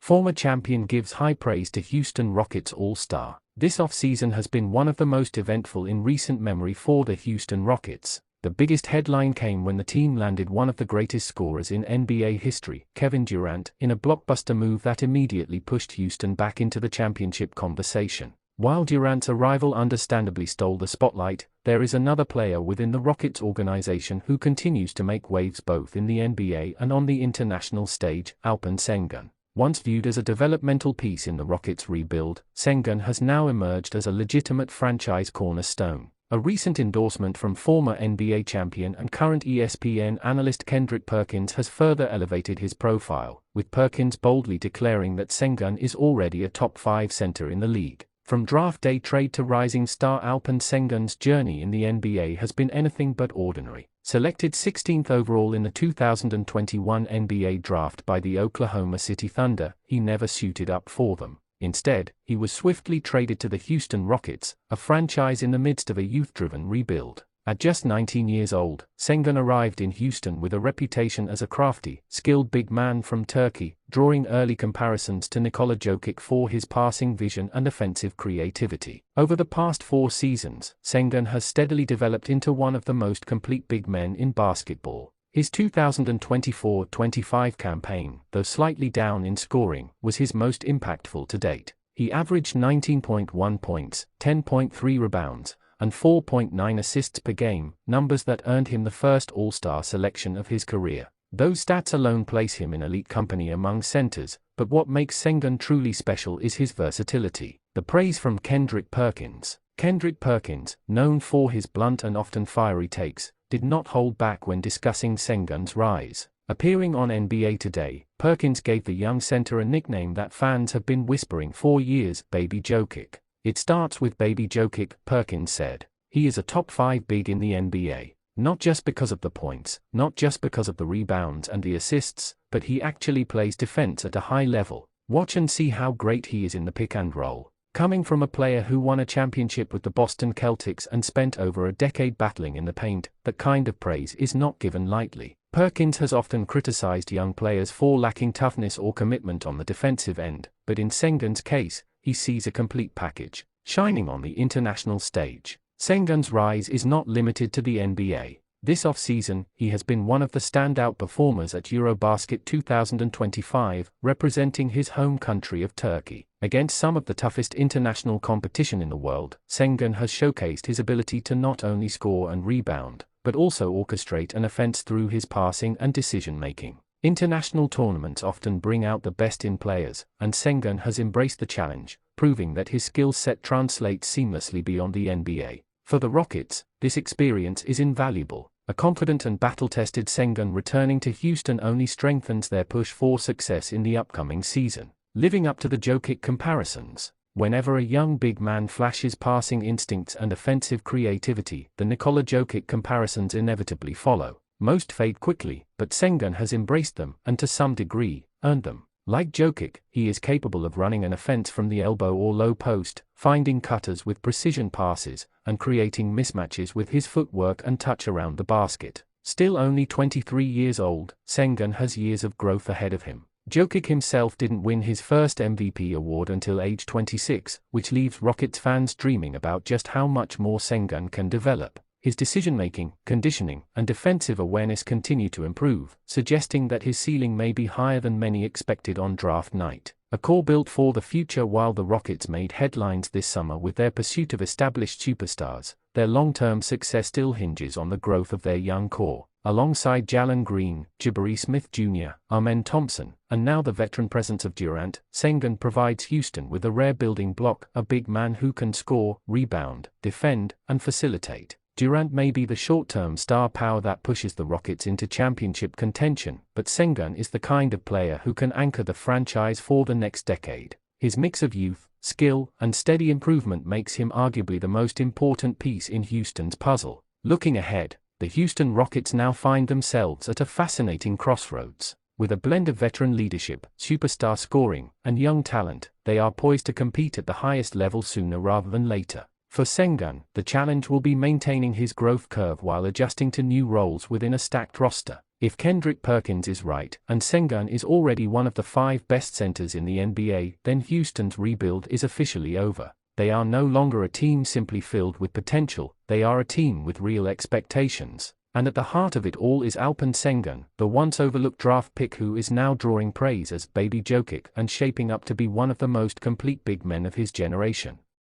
Former champion gives high praise to Houston Rockets All-Star. This offseason has been one of the most eventful in recent memory for the Houston Rockets. The biggest headline came when the team landed one of the greatest scorers in NBA history, Kevin Durant, in a blockbuster move that immediately pushed Houston back into the championship conversation. While Durant's arrival understandably stole the spotlight, there is another player within the Rockets organization who continues to make waves both in the NBA and on the international stage, Alperen Sengun. Once viewed as a developmental piece in the Rockets' rebuild, Sengun has now emerged as a legitimate franchise cornerstone. A recent endorsement from former NBA champion and current ESPN analyst Kendrick Perkins has further elevated his profile, with Perkins boldly declaring that Sengun is already a top 5 center in the league. From draft day trade to rising star, Alperen Sengun's journey in the NBA has been anything but ordinary. Selected 16th overall in the 2021 NBA draft by the Oklahoma City Thunder, he never suited up for them. Instead, he was swiftly traded to the Houston Rockets, a franchise in the midst of a youth-driven rebuild. At just 19 years old, Sengun arrived in Houston with a reputation as a crafty, skilled big man from Turkey, drawing early comparisons to Nikola Jokic for his passing vision and offensive creativity. Over the past 4 seasons, Sengun has steadily developed into one of the most complete big men in basketball. His 2024-25 campaign, though slightly down in scoring, was his most impactful to date. He averaged 19.1 points, 10.3 rebounds, and 4.9 assists per game, numbers that earned him the first All-Star selection of his career. Those stats alone place him in elite company among centers, but what makes Sengun truly special is his versatility. The praise from Kendrick Perkins. Kendrick Perkins, known for his blunt and often fiery takes, did not hold back when discussing Sengun's rise. Appearing on NBA Today, Perkins gave the young center a nickname that fans have been whispering for years, Baby Jokic. "It starts with Baby Jokic," Perkins said. "He is a top 5 big in the NBA. Not just because of the points, not just because of the rebounds and the assists, but he actually plays defense at a high level. Watch and see how great he is in the pick and roll." Coming from a player who won a championship with the Boston Celtics and spent over a decade battling in the paint, that kind of praise is not given lightly. Perkins has often criticized young players for lacking toughness or commitment on the defensive end, but in Sengun's case, he sees a complete package, shining on the international stage. Sengun's rise is not limited to the NBA. This offseason, he has been one of the standout performers at Eurobasket 2025, representing his home country of Turkey. Against some of the toughest international competition in the world, Sengun has showcased his ability to not only score and rebound, but also orchestrate an offense through his passing and decision-making. International tournaments often bring out the best in players, and Sengun has embraced the challenge, proving that his skill set translates seamlessly beyond the NBA. For the Rockets, this experience is invaluable. A confident and battle-tested Sengun returning to Houston only strengthens their push for success in the upcoming season. Living up to the Jokic comparisons. Whenever a young big man flashes passing instincts and offensive creativity, the Nikola Jokic comparisons inevitably follow. Most fade quickly, but Sengun has embraced them and to some degree, earned them. Like Jokic, he is capable of running an offense from the elbow or low post, finding cutters with precision passes, and creating mismatches with his footwork and touch around the basket. Still only 23 years old, Sengun has years of growth ahead of him. Jokic himself didn't win his first MVP award until age 26, which leaves Rockets fans dreaming about just how much more Sengun can develop. His decision-making, conditioning, and defensive awareness continue to improve, suggesting that his ceiling may be higher than many expected on draft night. A core built for the future. While the Rockets made headlines this summer with their pursuit of established superstars, their long-term success still hinges on the growth of their young core. Alongside Jalen Green, Jabari Smith Jr., Amen Thompson, and now the veteran presence of Durant, Sengun provides Houston with a rare building block, a big man who can score, rebound, defend, and facilitate. Durant may be the short-term star power that pushes the Rockets into championship contention, but Sengun is the kind of player who can anchor the franchise for the next decade. His mix of youth, skill, and steady improvement makes him arguably the most important piece in Houston's puzzle. Looking ahead, the Houston Rockets now find themselves at a fascinating crossroads. With a blend of veteran leadership, superstar scoring, and young talent, they are poised to compete at the highest level sooner rather than later. For Sengun, the challenge will be maintaining his growth curve while adjusting to new roles within a stacked roster. If Kendrick Perkins is right, and Sengun is already one of the 5 best centers in the NBA, then Houston's rebuild is officially over. They are no longer a team simply filled with potential, they are a team with real expectations. And at the heart of it all is Alperen Sengun, the once overlooked draft pick who is now drawing praise as Baby Jokic and shaping up to be one of the most complete big men of his generation.